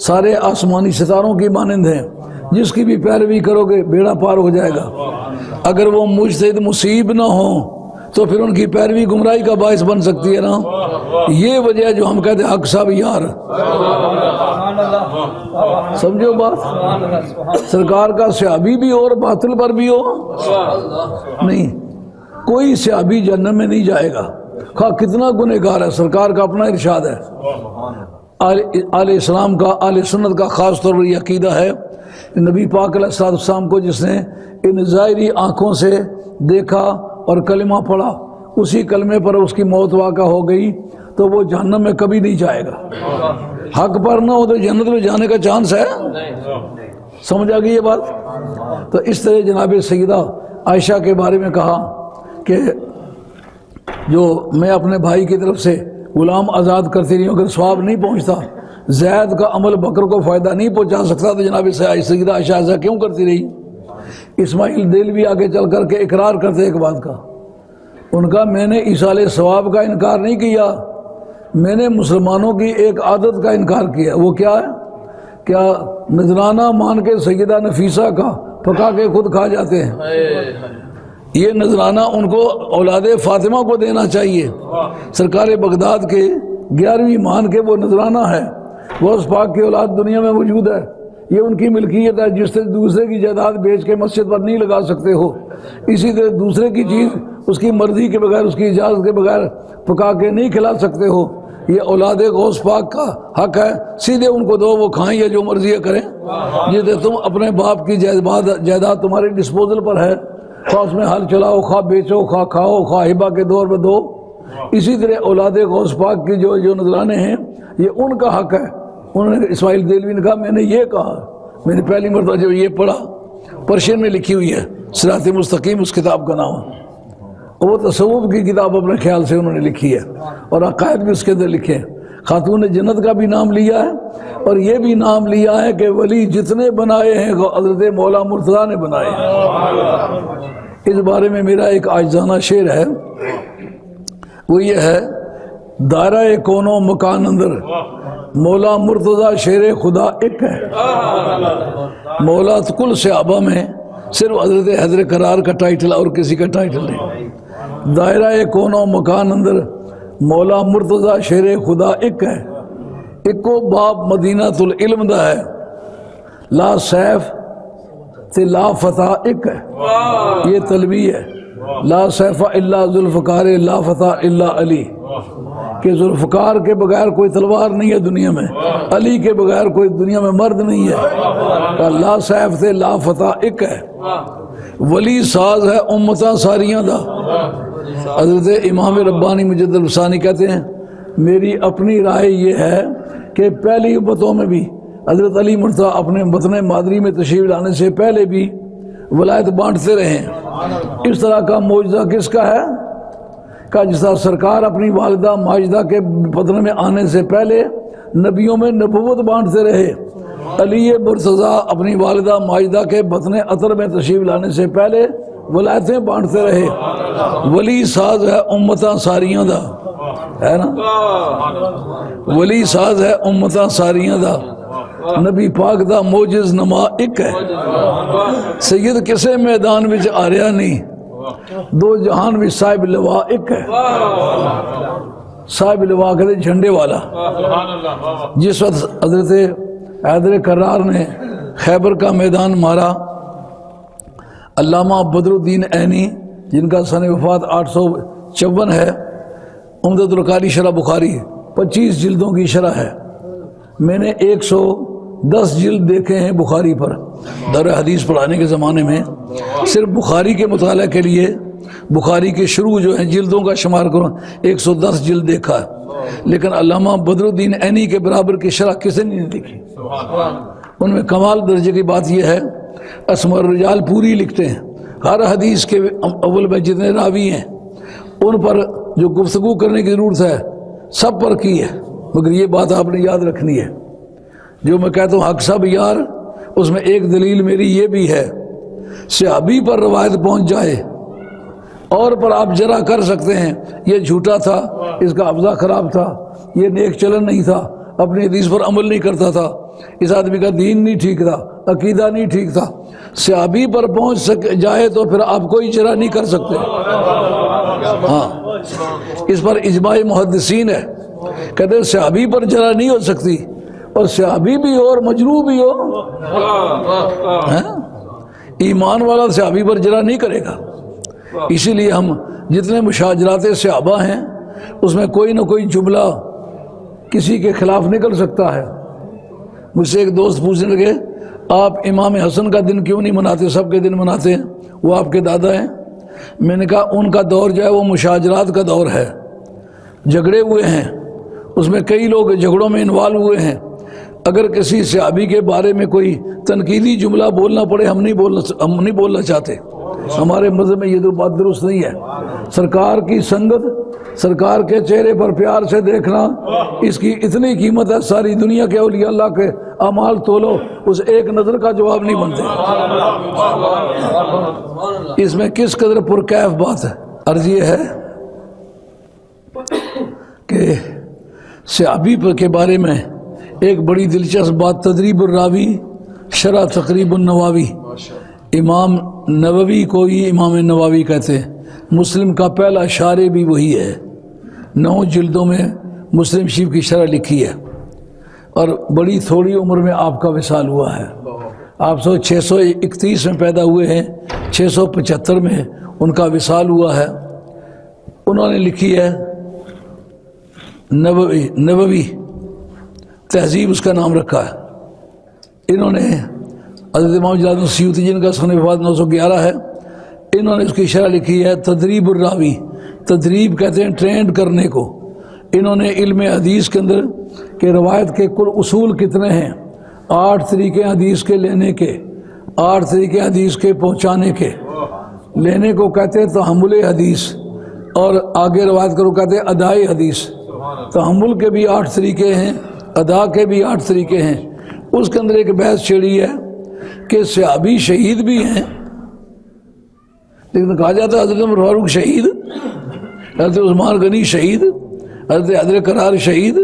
سارے آسمانی ستاروں کی مانند ہیں، جس کی بھی پیروی کرو گے بیڑا پار ہو جائے گا۔ اگر وہ مجتہد مصیب نہ ہوں تو پھر ان کی پیروی گمراہی کا باعث بن سکتی ہے نا۔ یہ وجہ ہے جو ہم کہتے ہیں حق صاحب یار، سمجھو بات، سرکار کا صحابی بھی ہو اور باطل پر بھی ہو نہیں، کوئی صحابی جنت میں نہیں جائے گا خواہ کتنا گنہگار ہے۔ سرکار کا اپنا ارشاد ہے، آل اسلام کا، آل سنت کا خاص طور پر یہ عقیدہ ہے، نبی پاک علیہ السلام کو جس نے ان ظاہری آنکھوں سے دیکھا اور کلمہ پڑھا، اسی کلمے پر اس کی موت واقع ہو گئی تو وہ جہنم میں کبھی نہیں جائے گا۔ حق پر نہ ہو تو جنت میں جانے کا چانس ہے، سمجھ آ گئی یہ بات؟ تو اس طرح جناب سیدہ عائشہ کے بارے میں کہا کہ جو میں اپنے بھائی کی طرف سے غلام آزاد کرتی رہی ہوں، اگر ثواب نہیں پہنچتا، زید کا عمل بکر کو فائدہ نہیں پہنچا سکتا، تو جناب سیدہ عائشہ ایسا کیوں کرتی رہی؟ اسماعیل دہلوی آگے چل کر کے اقرار کرتے ایک بات کا، ان کا میں نے ایصال ثواب کا انکار نہیں کیا، میں نے مسلمانوں کی ایک عادت کا انکار کیا۔ وہ کیا ہے؟ کیا نذرانہ مان کے سیدہ نفیسہ کا پکا کے خود کھا جاتے ہیں۔ یہ نذرانہ ان کو اولاد فاطمہ کو دینا چاہیے، سرکار بغداد کے 11ویں مان کے وہ نذرانہ ہے، وہ اس پاک کی اولاد دنیا میں موجود ہے، یہ ان کی ملکیت ہے، جس سے دوسرے کی جائیداد بیچ کے مسجد پر نہیں لگا سکتے ہو، اسی طرح دوسرے کی چیز اس کی مرضی کے بغیر، اس کی اجازت کے بغیر پکا کے نہیں کھلا سکتے ہو۔ یہ اولاد غوث پاک کا حق ہے، سیدھے ان کو دو، وہ کھائیں یا جو مرضی کریں، جسے تم اپنے باپ کی جائیداد تمہارے ڈسپوزل پر ہے، خواہ اس میں حل چلاؤ، خواہ بیچو، خواہ کھاؤ، خواہ ہبہ کے دور میں دو۔ اسی طرح اولاد غوث پاک کی جو نذرانے ہیں یہ ان کا حق ہے۔ انہوں نے اسماعیل دہلوی نے کہا میں نے یہ کہا، میں نے پہلی مرتبہ جب یہ پڑھا، پرشین میں لکھی ہوئی ہے، صراط مستقیم اس کتاب کا نام ہے، وہ تصوف کی کتاب اپنے خیال سے انہوں نے لکھی ہے، اور عقائد بھی اس کے اندر لکھے ہیں۔ خاتون جنت کا بھی نام لیا ہے، اور یہ بھی نام لیا ہے کہ ولی جتنے بنائے ہیں حضرت مولا مرتضیٰ نے بنائے ہیں۔ اس بارے میں میرا ایک عاجزانہ شعر ہے، وہ یہ ہے، دائرہ کون و مکان اندر مولا مرتضیٰ شیر خدا ایک ہے، مولا کل صحابہ میں صرف حضرت حیدر کرار کا ٹائٹل اور کسی کا ٹائٹل نہیں۔ دائرہ کون و مکان اندر مولا مرتضیٰ شیر خدا ایک ہے، ایکو باب مدینہ العلم دا ہے، لا سیف تے لا فتح ایک ہے، یہ طلبی ہے، لا سیف الا ذوالفقار لا فتح الا علی، کہ ذوالفقار کے بغیر کوئی تلوار نہیں ہے دنیا میں، علی کے بغیر کوئی دنیا میں مرد نہیں ہے، لا سیف تے لا فتح ایک ہے، ولی ساز ہے امتاں ساریاں دا۔ حضرت امام ربانی مجدد الثانی کہتے ہیں میری اپنی رائے یہ ہے کہ پہلی امتوں میں بھی حضرت علی مرتضیٰ اپنے وطن مادری میں تشریف لانے سے پہلے بھی ولایت بانٹتے رہے ہیں۔ اس طرح کا معجزہ کس کا ہے؟ کہ جس طرح سرکار اپنی والدہ ماجدہ کے وطن میں آنے سے پہلے نبیوں میں نبوت بانٹتے رہے، علی مرتضیٰ اپنی والدہ ماجدہ کے وطن عطر میں تشریف لانے سے پہلے ولایتیں بانٹتے رہے، ولی ساز ہے امتاں ساریاں دا۔ ہے نا. ولی ساز ہے امتاں ساریاں دا، نبی پاک دا موجز نما ایک ہے. سید کسے میدان وچ آریا نہیں، دو جہان بھی صاحب لوا ایک ہے. صاحب لوا کہتے جھنڈے والا. جس وقت حضرت حیدر کرار نے خیبر کا میدان مارا، علامہ بدر الدین عینی جن کا سن وفات 854 ہے، عمدۃ القاری شرح بخاری 25 جلدوں کی شرح ہے. میں نے 110 جلد دیکھے ہیں بخاری پر. دور حدیث پڑھانے کے زمانے میں صرف بخاری کے مطالعہ کے لیے بخاری کے شروع جو ہیں جلدوں کا شمار کرو 110 جلد دیکھا ہے. لیکن علامہ بدر الدین عینی کے برابر کی شرح کسی نے نہیں دیکھی. ان میں کمال درجے کی بات یہ ہے، اسماء الرجال پوری لکھتے ہیں. ہر حدیث کے اول میں جتنے راوی ہیں ان پر جو گفتگو کرنے کی ضرورت ہے سب پر کی ہے. مگر یہ بات آپ نے یاد رکھنی ہے، جو میں کہتا ہوں حق صاحب یار، اس میں ایک دلیل میری یہ بھی ہے، صحابی پر روایت پہنچ جائے اور پر آپ جرا کر سکتے ہیں یہ جھوٹا تھا، اس کا حافظہ خراب تھا، یہ نیک چلن نہیں تھا، اپنی حدیث پر عمل نہیں کرتا تھا، اس آدمی کا دین نہیں ٹھیک تھا، عقیدہ نہیں ٹھیک تھا. صحابی پر پہنچ جائے تو پھر آپ کوئی جرا نہیں کر سکتے. ہاں، اس پر اجماع محدثین ہے، کہتے ہیں صحابی پر جرا نہیں ہو سکتی، اور صحابی بھی ہو اور مجروح بھی ہو. ایمان والا صحابی پر جرا نہیں کرے گا. اسی لیے ہم جتنے مشاجرات صحابہ ہیں اس میں کوئی نہ کوئی جملہ کسی کے خلاف نکل سکتا ہے. مجھ سے ایک دوست پوچھنے لگے آپ امام حسن کا دن کیوں نہیں مناتے، سب کے دن مناتے ہیں، وہ آپ کے دادا ہیں. میں نے کہا ان کا دور جو ہے وہ مشاجرات کا دور ہے، جھگڑے ہوئے ہیں، اس میں کئی لوگ جھگڑوں میں انوالو ہوئے ہیں. اگر کسی صحابی کے بارے میں کوئی تنقیدی جملہ بولنا پڑے ہم نہیں بولنا چاہتے. ہمارے مذہب میں یہ تو بات درست نہیں ہے. سرکار کی سنگت، سرکار کے چہرے پر پیار سے دیکھنا، اس کی اتنی قیمت ہے، ساری دنیا کے اولیاء اللہ کے اعمال تولو اس ایک نظر کا جواب نہیں بنتے. اس میں کس قدر پرکیف بات ہے. عرض یہ ہے کہ صحابی کے بارے میں ایک بڑی دلچسپ بات، تدریب الراوی شرح تقریب النووی. امام نووی کو ہی امام نووی کہتے ہیں. مسلم کا پہلا شارح بھی وہی ہے. 9 جلدوں میں مسلم شریف کی شرح لکھی ہے، اور بڑی تھوڑی عمر میں آپ کا وصال ہوا ہے. آپ 631 میں پیدا ہوئے ہیں، 675 میں ان کا وصال ہوا ہے. انہوں نے لکھی ہے نووی تہذیب اس کا نام رکھا ہے. انہوں نے حضرت امام جلال الدین سیوطی جن کا سن وفات 911 ہے، انہوں نے اس کی شرح لکھی ہے تدریب الراوی. تدریب کہتے ہیں ٹرینڈ کرنے کو. انہوں نے علم حدیث کے اندر کہ روایت کے کل اصول کتنے ہیں، 8 طریقے حدیث کے لینے کے، 8 طریقے حدیث کے پہنچانے کے. لینے کو کہتے ہیں تحمل حدیث، اور آگے روایت کرو کہتے ہیں ادائی حدیث. تحمل کے بھی 8 طریقے ہیں، ادا کے بھی 8 طریقے ہیں. اس کے اندر ایک بحث چھڑی ہے کہ صحابی شہید بھی ہیں، لیکن کہا جاتا ہے حضرت عمر فاروق شہید، حضرت عثمان غنی شہید، حضرت حیدر کرار شہید.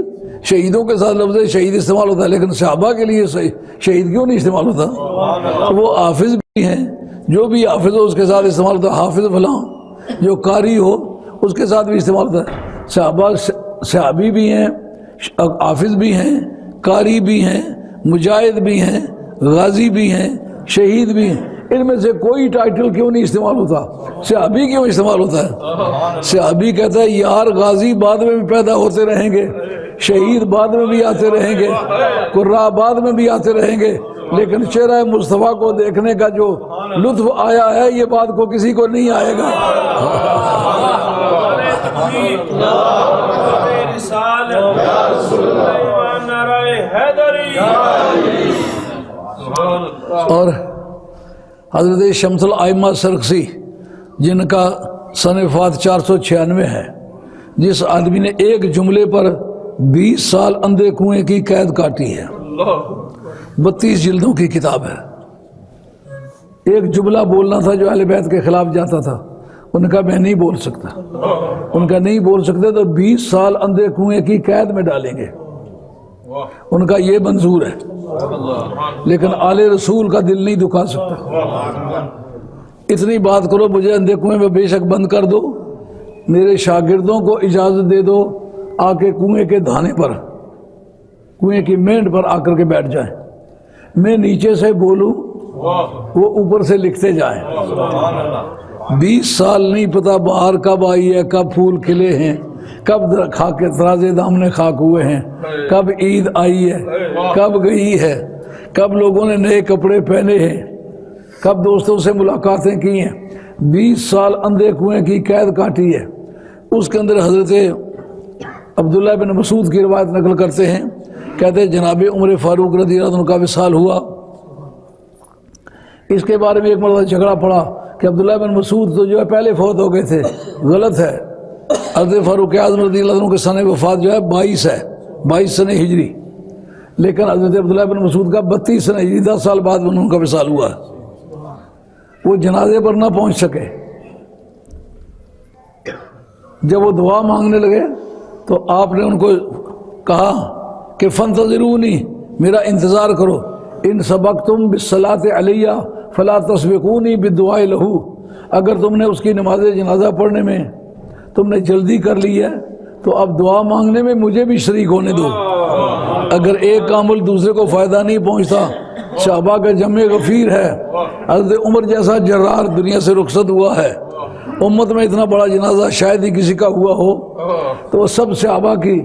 شہیدوں کے ساتھ لفظ شہید استعمال ہوتا ہے، لیکن صحابہ کے لیے شہید کیوں نہیں استعمال ہوتا؟ وہ حافظ بھی ہیں، جو بھی حافظ ہو اس کے ساتھ استعمال ہوتا ہے. حافظ فلاں، جو قاری ہو اس کے ساتھ بھی استعمال ہوتا ہے. صحابی بھی ہیں، حافظ بھی ہیں، قاری بھی ہیں، مجاہد بھی ہیں، غازی بھی ہیں، شہید بھی ہیں. ان میں سے کوئی ٹائٹل کیوں نہیں استعمال ہوتا؟ صحابی کیوں استعمال ہوتا ہے؟ صحابی کہتا ہے یار غازی بعد میں بھی پیدا ہوتے رہیں گے، شہید بعد میں بھی آتے رہیں گے، قراء بعد میں بھی آتے رہیں گے، لیکن چہرہ مصطفیٰ کو دیکھنے کا جو لطف آیا ہے یہ بات کو کسی کو نہیں آئے گا. اور حضرت شمس الائمہ سرخسی جن کا سن وفات 496 ہے، جس آدمی نے ایک جملے پر 20 سال اندھے کنویں کی قید کاٹی ہے، 32 جلدوں کی کتاب ہے. ایک جملہ بولنا تھا جو اہل بیت کے خلاف جاتا تھا، ان کا میں نہیں بول سکتا، ان کا نہیں بول سکتے تو 20 سال اندھے کنویں کی قید میں ڈالیں گے، ان کا یہ منظور ہے، لیکن آل رسول کا دل نہیں دکھا سکتا۔ اتنی بات کرو مجھے اندھے کنویں میں بے شک بند کر دو، میرے شاگردوں کو اجازت دے دو آ کے کنویں کے دھانے پر، کنویں کی مینڈ پر آ کر کے بیٹھ جائیں، میں نیچے سے بولوں وہ اوپر سے لکھتے جائیں۔ 20 سال نہیں پتا بہار کب آئی ہے، کب پھول کھلے ہیں، کب خاک ترازے دامنے خاک ہوئے ہیں، کب عید آئی ہے، کب گئی ہے، کب لوگوں نے نئے کپڑے پہنے ہیں، کب دوستوں سے ملاقاتیں کی ہیں۔ 20 سال اندھے کنویں کی قید کاٹی ہے۔ اس کے اندر حضرت عبداللہ بن مسعود کی روایت نقل کرتے ہیں، کہتے ہیں جناب عمر فاروق رضی اللہ عنہ کا وصال ہوا۔ اس کے بارے میں ایک مرتبہ جھگڑا پڑا کہ عبداللہ بن مسعود تو جو ہے پہلے فوت ہو گئے تھے، غلط ہے۔ حضرت فاروق اعظم رضی اللہ عنہ کے سن وفات جو ہے 22 ہے، 22 سن ہجری، لیکن حضرت عبداللہ بن مسعود کا 32 سن ہجری، 10 سال بعد ان کا وصال ہوا۔ وہ جنازے پر نہ پہنچ سکے۔ جب وہ دعا مانگنے لگے تو آپ نے ان کو کہا کہ فانتظرونی، میرا انتظار کرو، ان سبقتم بالصلاۃ علیہ فلا تسبقونی بالدعاء لہ، اگر تم نے اس کی نماز جنازہ پڑھنے میں تم نے جلدی کر لی ہے تو اب دعا مانگنے میں مجھے بھی شریک ہونے دو۔ اگر ایک عمل دوسرے کو فائدہ نہیں پہنچتا، صحابہ کا جمع غفیر ہے، حضرت عمر جیسا جرار دنیا سے رخصت ہوا ہے، امت میں اتنا بڑا جنازہ شاید ہی کسی کا ہوا ہو، تو وہ سب صحابہ کی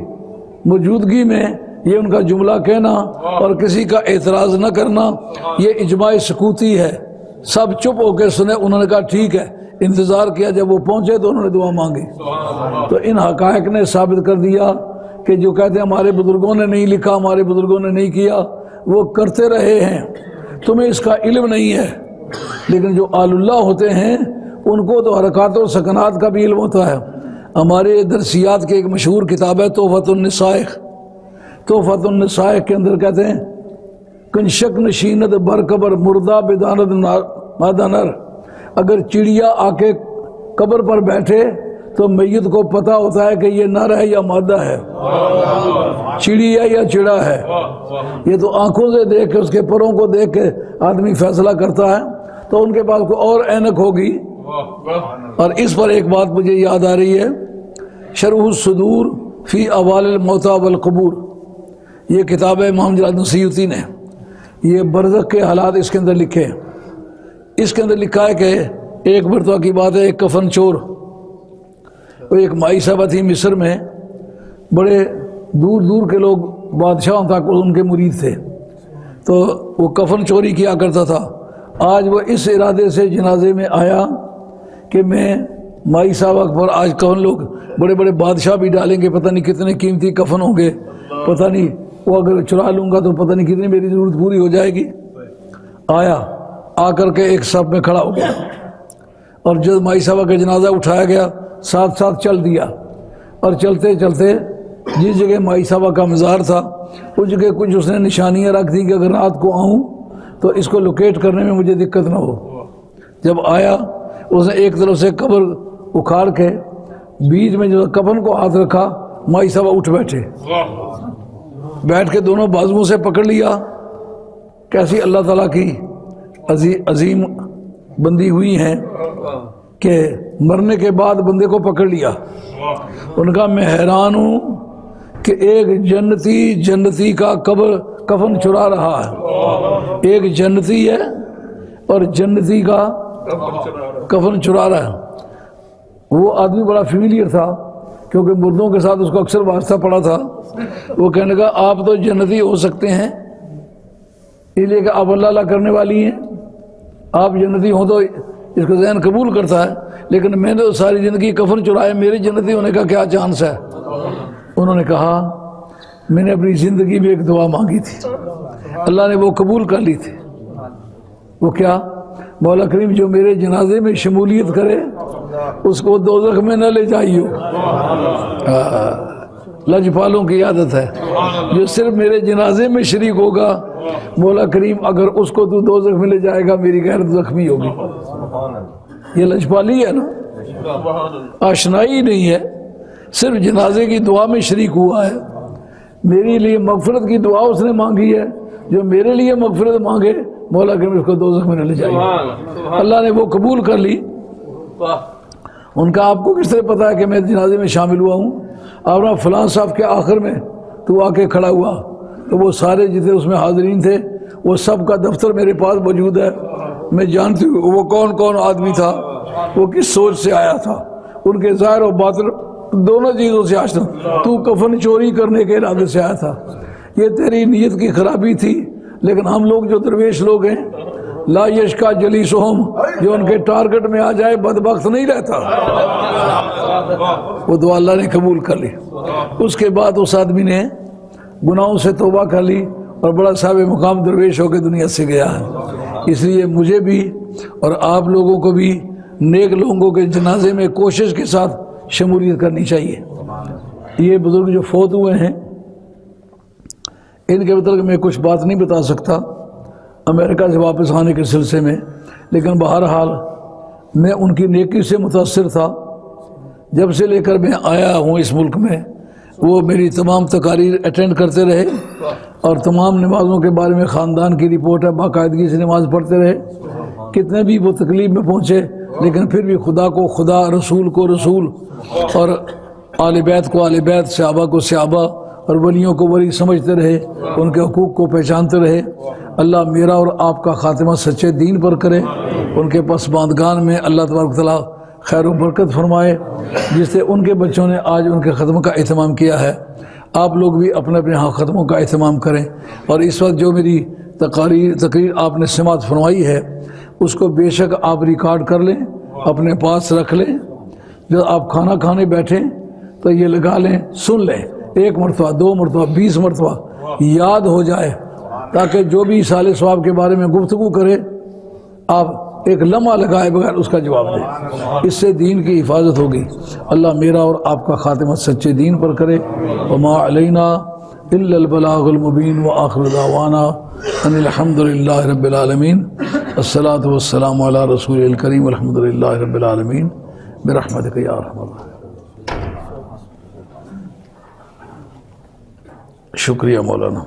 موجودگی میں یہ ان کا جملہ کہنا اور کسی کا اعتراض نہ کرنا یہ اجماع سکوتی ہے۔ سب چپ ہو کے سنے، انہوں نے کہا ٹھیک ہے، انتظار کیا، جب وہ پہنچے تو انہوں نے دعا مانگی۔ تو ان حقائق نے ثابت کر دیا کہ جو کہتے ہیں ہمارے بزرگوں نے نہیں لکھا، ہمارے بزرگوں نے نہیں کیا، وہ کرتے رہے ہیں، تمہیں اس کا علم نہیں ہے۔ لیکن جو آل اللہ ہوتے ہیں ان کو تو حرکات و سکنات کا بھی علم ہوتا ہے۔ ہمارے درسیات کی ایک مشہور کتاب ہے تحفۃ النصائح، تحفۃ النصائح کے اندر کہتے ہیں کنشک نشینت برقبر مردہ بداند مادہ نر، اگر چڑیا آ کے قبر پر بیٹھے تو میت کو پتہ ہوتا ہے کہ یہ نر ہے یا مادہ ہے، چڑیا یا چڑا ہے۔ یہ تو آنکھوں سے دیکھ کے، اس کے پروں کو دیکھ کے آدمی فیصلہ کرتا ہے، تو ان کے پاس کوئی اور اینک ہوگی۔ اور اس پر ایک بات مجھے یاد آ رہی ہے، شرح الصدور فی احوال الموتى والقبور، یہ کتاب ہے امام جلال الدین سیوطی نے، یہ برزخ کے حالات اس کے اندر لکھے ہیں۔ اس کے اندر لکھا ہے کہ ایک مرتبہ کی بات ہے، ایک کفن چور، وہ ایک مائی صاحبہ تھی مصر میں، بڑے دور دور کے لوگ بادشاہوں تک ان کے مرید تھے، تو وہ کفن چوری کیا کرتا تھا۔ آج وہ اس ارادے سے جنازے میں آیا کہ میں مائی صاحبہ پر آج کفن، لوگ بڑے بڑے بادشاہ بھی ڈالیں گے، پتہ نہیں کتنے قیمتی کفن ہوں گے، پتہ نہیں وہ اگر چرا لوں گا تو پتہ نہیں کتنی میری ضرورت پوری ہو جائے گی۔ آیا، آ کر کے ایک صف میں کھڑا ہو گیا، اور جب مائی صاحبہ کا جنازہ اٹھایا گیا ساتھ ساتھ چل دیا، اور چلتے چلتے جس جگہ مائی صاحبہ کا مزار تھا اس جگہ کچھ اس نے نشانیاں رکھ دی کہ اگر رات کو آؤں تو اس کو لوکیٹ کرنے میں مجھے دقت نہ ہو۔ جب آیا اس نے ایک طرف سے قبر اکھاڑ کے بیچ میں جو کفن کو ہاتھ رکھا، مائی صاحبہ اٹھ بیٹھے، بیٹھ کے دونوں بازوؤں سے پکڑ لیا۔ کیسی اللہ تعالیٰ کی عظیم بندی ہوئی ہیں کہ مرنے کے بعد بندے کو پکڑ لیا۔ ان کا میں حیران ہوں کہ ایک جنتی کا کفن چرا رہا ہے، ایک جنتی ہے اور جنتی کا کفن چرا رہا ہے۔ وہ آدمی بڑا فیملیئر تھا کیونکہ مردوں کے ساتھ اس کو اکثر واسطہ پڑا تھا۔ وہ کہنے لگا آپ تو جنتی ہو سکتے ہیں، اس لیے کہ آپ اللہ اللہ کرنے والی ہیں، آپ جنتی ہوں تو اس کو ذہن قبول کرتا ہے، لیکن میں نے تو ساری زندگی کفن چرائے، میری جنتی ہونے کا کیا چانس ہے؟ انہوں نے کہا میں نے اپنی زندگی میں ایک دعا مانگی تھی، اللہ نے وہ قبول کر لی تھی۔ وہ کیا؟ مولا کریم جو میرے جنازے میں شمولیت کرے اس کو دوزخ میں نہ لے جائیو۔ لجپالوں کی عادت ہے، جو صرف میرے جنازے میں شریک ہوگا مولا کریم اگر اس کو تو دوزخ میں لے جائے گا میری غیرت زخمی ہوگی۔ یہ لجپالی ہے نا۔ آشنائی نہیں ہے، صرف جنازے کی دعا میں شریک ہوا ہے۔ میری لیے مغفرت کی دعا اس نے مانگی ہے، جو میرے لیے مغفرت مانگے مولا کریم اس کو دوزخ میں نہ لے جائے، اللہ نے وہ قبول کر لی۔ ان کا آپ کو کس طرح پتا ہے کہ میں جنازے میں شامل ہوا ہوں؟ آپ نے فلاں صاحب کے آخر میں تو آ کے کھڑا ہوا، تو وہ سارے جتنے اس میں حاضرین تھے وہ سب کا دفتر میرے پاس موجود ہے، میں جانتی ہوں وہ کون کون آدمی تھا، وہ کس سوچ سے آیا تھا، ان کے ظاہر و باطن دونوں چیزوں سے آشنا۔ تو کفن چوری کرنے کے ارادے سے آیا تھا، یہ تیری نیت کی خرابی تھی، لیکن ہم لوگ جو درویش لوگ ہیں لا یشکا جلیسہم، جو ان کے ٹارگٹ میں آ جائے بدبخت نہیں رہتا، وہ دعا اللہ نے قبول کر لی۔ اس کے بعد اس آدمی نے گناہوں سے توبہ کر لی اور بڑا صاحب مقام درویش ہو کے دنیا سے گیا ہے۔ اس لیے مجھے بھی اور آپ لوگوں کو بھی نیک لوگوں کے جنازے میں کوشش کے ساتھ شمولیت کرنی چاہیے۔ یہ بزرگ جو فوت ہوئے ہیں ان کے متعلق میں کچھ بات نہیں بتا سکتا امریکہ سے واپس آنے کے سلسلے میں، لیکن بہرحال میں ان کی نیکی سے متاثر تھا۔ جب سے لے کر میں آیا ہوں اس ملک میں، وہ میری تمام تقاریر اٹینڈ کرتے رہے اور تمام نمازوں کے بارے میں خاندان کی رپورٹ ہے، باقاعدگی سے نماز پڑھتے رہے۔ کتنے بھی وہ تکلیف میں پہنچے لیکن پھر بھی خدا کو خدا، رسول کو رسول، اور آل بیت کو آل بیت، صحابہ کو صحابہ اور ولیوں کو ولی سمجھتے رہے، ان کے حقوق کو پہچانتے رہے۔ اللہ میرا اور آپ کا خاتمہ سچے دین پر کرے، ان کے پسماندگان میں اللہ تبارک و تعالیٰ خیر و برکت فرمائے، جس سے ان کے بچوں نے آج ان کے ختم کا اہتمام کیا ہے۔ آپ لوگ بھی اپنے اپنے ہاں ختموں کا اہتمام کریں، اور اس وقت جو میری تقریر آپ نے سماعت فرمائی ہے اس کو بے شک آپ ریکارڈ کر لیں، اپنے پاس رکھ لیں، جب آپ کھانا کھانے بیٹھیں تو یہ لگا لیں، سن لیں، 1 مرتبہ 2 مرتبہ 20 مرتبہ یاد ہو جائے، تاکہ جو بھی صالح ثواب کے بارے میں گفتگو کرے آپ ایک لمحہ لگائے بغیر اس کا جواب دیں، اس سے دین کی حفاظت ہوگی۔ اللہ میرا اور آپ کا خاتمہ سچے دین پر کرے۔ وما علینا الا البلاغ المبین، وآخر دعوانا ان الحمد للہ رب العالمین، الصلاۃ والسلام علی رسول الکریم، الحمد للہ رب العالمین، برحمتک یا ارحم الراحمین۔ شکریہ مولانا۔